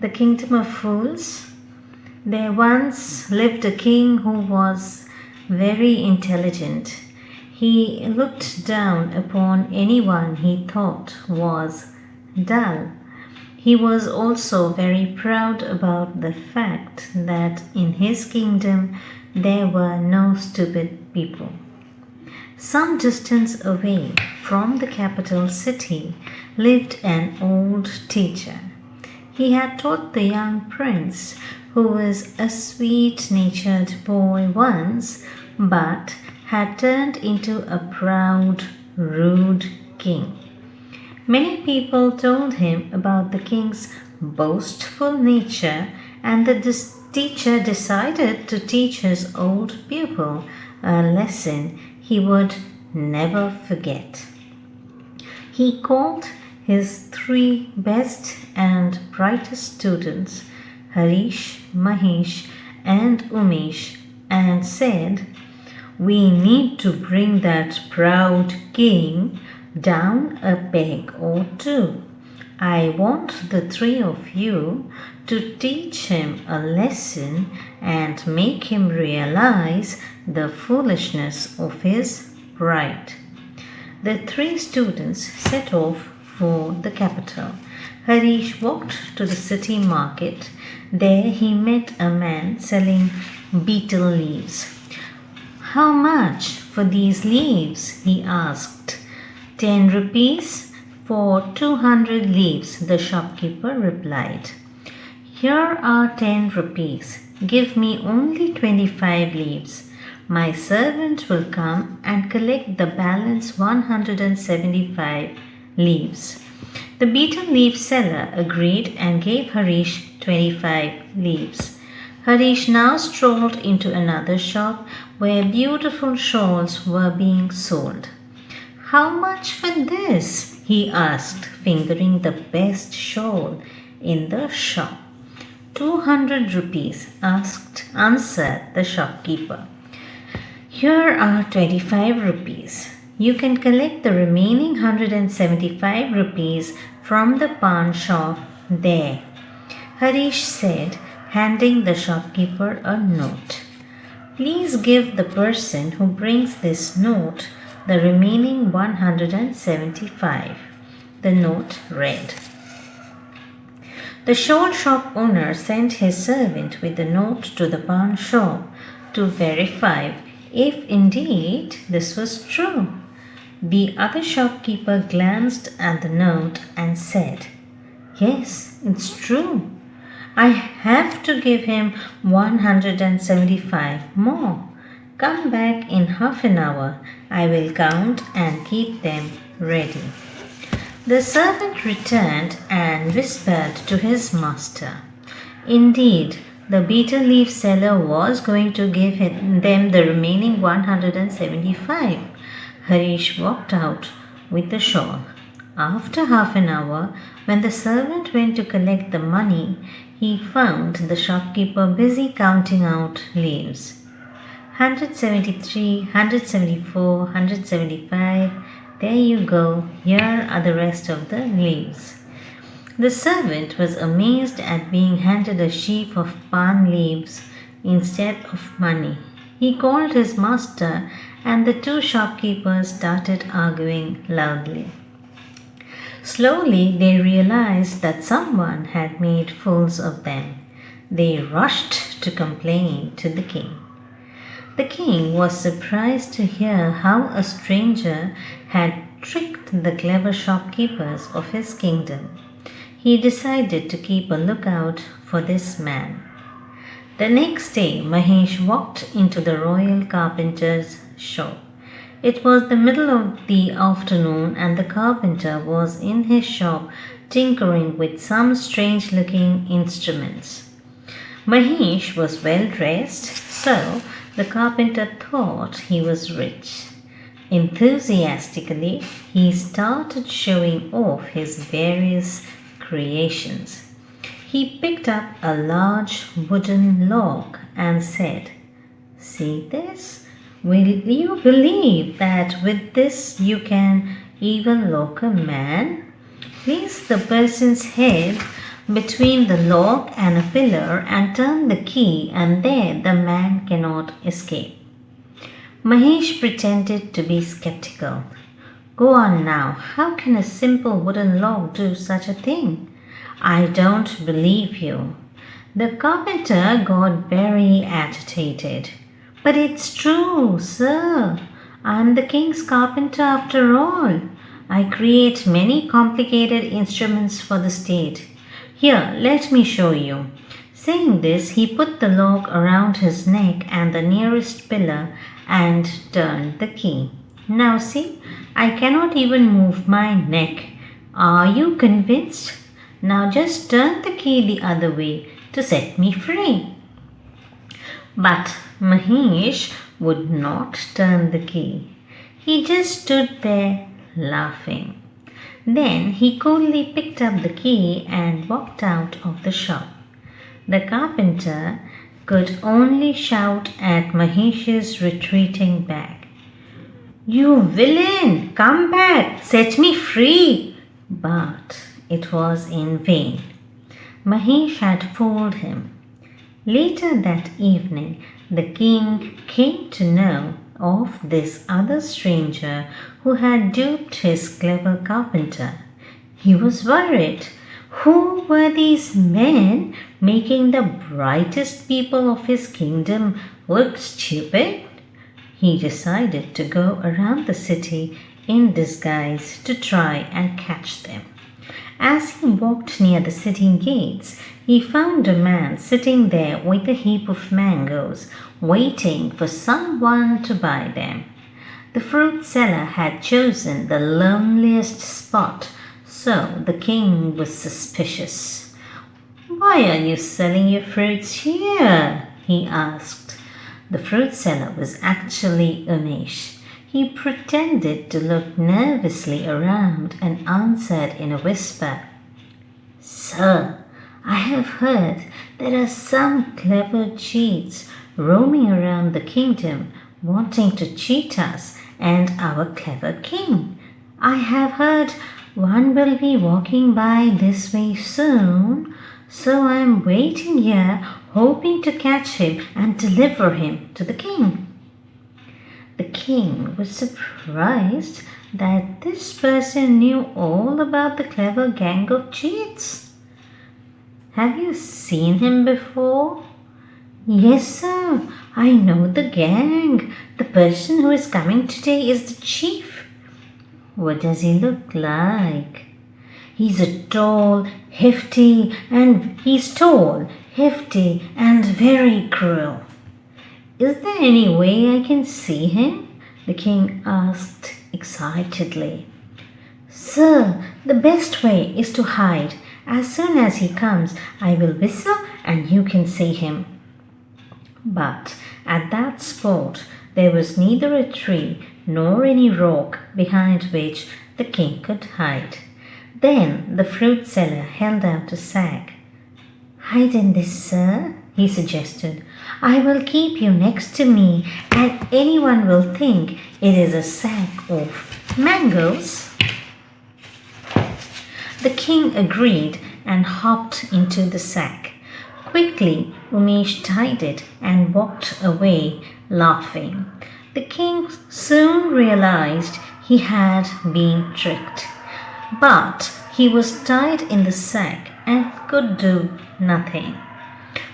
The Kingdom of Fools. There once lived a king who was very intelligent. He looked down upon anyone he thought was dull. He was also very proud about the fact that in his kingdom there were no stupid people. Some distance away from the capital city lived an old teacher. He had taught the young prince, who was a sweet-natured boy once, but had turned into a proud, rude king. Many people told him about the king's boastful nature, and the teacher decided to teach his old pupil a lesson he would never forget. He called his 3 best and brightest students, Harish, Mahesh, and Umesh, and said, "We need to bring that proud king down a peg or 2. I want the 3 of you to teach him a lesson and make him realize the foolishness of his pride." The 3 students set off for the capital. Harish walked to the city market. There he met a man selling betel leaves. "How much for these leaves?" he asked. 10 rupees for 200 leaves, the shopkeeper replied. "Here are 10 rupees. Give me only 25 leaves. My servant will come and collect the balance 175 leaves." The betel leaf seller agreed and gave Harish 25 leaves. Harish now strolled into another shop where beautiful shawls were being sold. "How much for this?" he asked, fingering the best shawl in the shop. 200 rupees, answered the shopkeeper. "Here are 25 rupees. You can collect the remaining 175 rupees from the pawn shop there," Harish said, handing the shopkeeper a note. "Please give the person who brings this note the remaining 175. The note read. The shawl shop owner sent his servant with the note to the pawn shop to verify if indeed this was true. The other shopkeeper glanced at the note and said, "Yes, it's true. I have to give him 175 more. Come back in half an hour. I will count and keep them ready." The servant returned and whispered to his master. Indeed, the betel leaf seller was going to give them the remaining 175. Harish walked out with the shawl. After half an hour, when the servant went to collect the money, he found the shopkeeper busy counting out leaves. 173, 174, 175. There you go. Here are the rest of the leaves. The servant was amazed at being handed a sheaf of palm leaves instead of money. He called his master, and the 2 shopkeepers started arguing loudly. Slowly, they realized that someone had made fools of them. They rushed to complain to the king. The king was surprised to hear how a stranger had tricked the clever shopkeepers of his kingdom. He decided to keep a lookout for this man. The next day, Mahesh walked into the royal carpenter's shop. It was the middle of the afternoon, and the carpenter was in his shop tinkering with some strange-looking instruments. Mahesh was well dressed, so the carpenter thought he was rich. Enthusiastically, he started showing off his various creations. He picked up a large wooden log and said, "See this? Will you believe that with this you can even lock a man? Place the person's head between the log and a pillar and turn the key, and there the man cannot escape. Mahesh pretended to be skeptical. Go on now, how can a simple wooden log do such a thing? I don't believe you. The carpenter got very agitated. But it's true, sir. I'm the king's carpenter after all. I create many complicated instruments for the state. Here, let me show you. Saying this, he put the log around his neck and the nearest pillar and turned the key. Now see, I cannot even move my neck. Are you convinced? Now just turn the key the other way to set me free. But Mahesh would not turn the key. He just stood there laughing. Then he coolly picked up the key and walked out of the shop. The carpenter could only shout at Mahesh's retreating back. You villain! Come back! Set me free! But it was in vain. Mahesh had fooled him. Later that evening, the king came to know of this other stranger who had duped his clever carpenter. He was worried. Who were these men making the brightest people of his kingdom look stupid? He decided to go around the city in disguise to try and catch them. As he walked near the city gates, he found a man sitting there with a heap of mangoes, waiting for someone to buy them. The fruit seller had chosen the loneliest spot, so the king was suspicious. Why are you selling your fruits here? He asked. The fruit seller was actually Umesh. He pretended to look nervously around and answered in a whisper, Sir, I have heard there are some clever cheats roaming around the kingdom wanting to cheat us and our clever king. I have heard one will be walking by this way soon, so I am waiting here hoping to catch him and deliver him to the king. The king was surprised that this person knew all about the clever gang of cheats. Have you seen him before? Yes, sir, I know the gang. The person who is coming today is the chief. What does he look like? He's tall, hefty, and very cruel. Is there any way I can see him? The king asked excitedly. Sir, the best way is to hide. As soon as he comes, I will whistle and you can see him. But at that spot, there was neither a tree nor any rock behind which the king could hide. Then the fruit seller held out a sack. Hide in this, sir, he suggested. I will keep you next to me and anyone will think it is a sack of mangoes. The king agreed and hopped into the sack. Quickly, Umesh tied it and walked away, laughing. The king soon realized he had been tricked. But he was tied in the sack and could do nothing.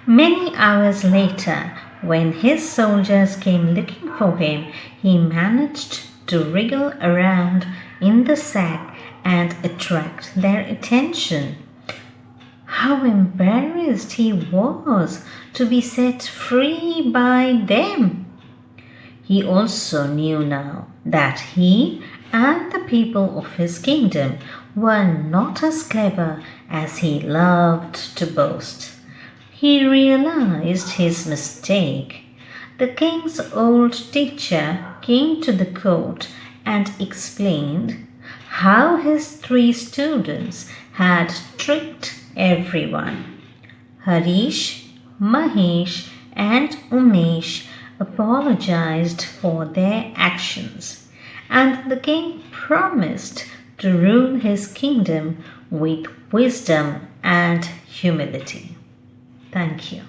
Many hours later, when his soldiers came looking for him, he managed to wriggle around in the sack and attract their attention. How embarrassed he was to be set free by them. He also knew now that he and the people of his kingdom were not as clever as he loved to boast. He realized his mistake. The king's old teacher came to the court and explained how his 3 students had tricked everyone. Harish, Mahesh, and Umesh apologized for their actions, and the king promised to rule his kingdom with wisdom and humility. Thank you.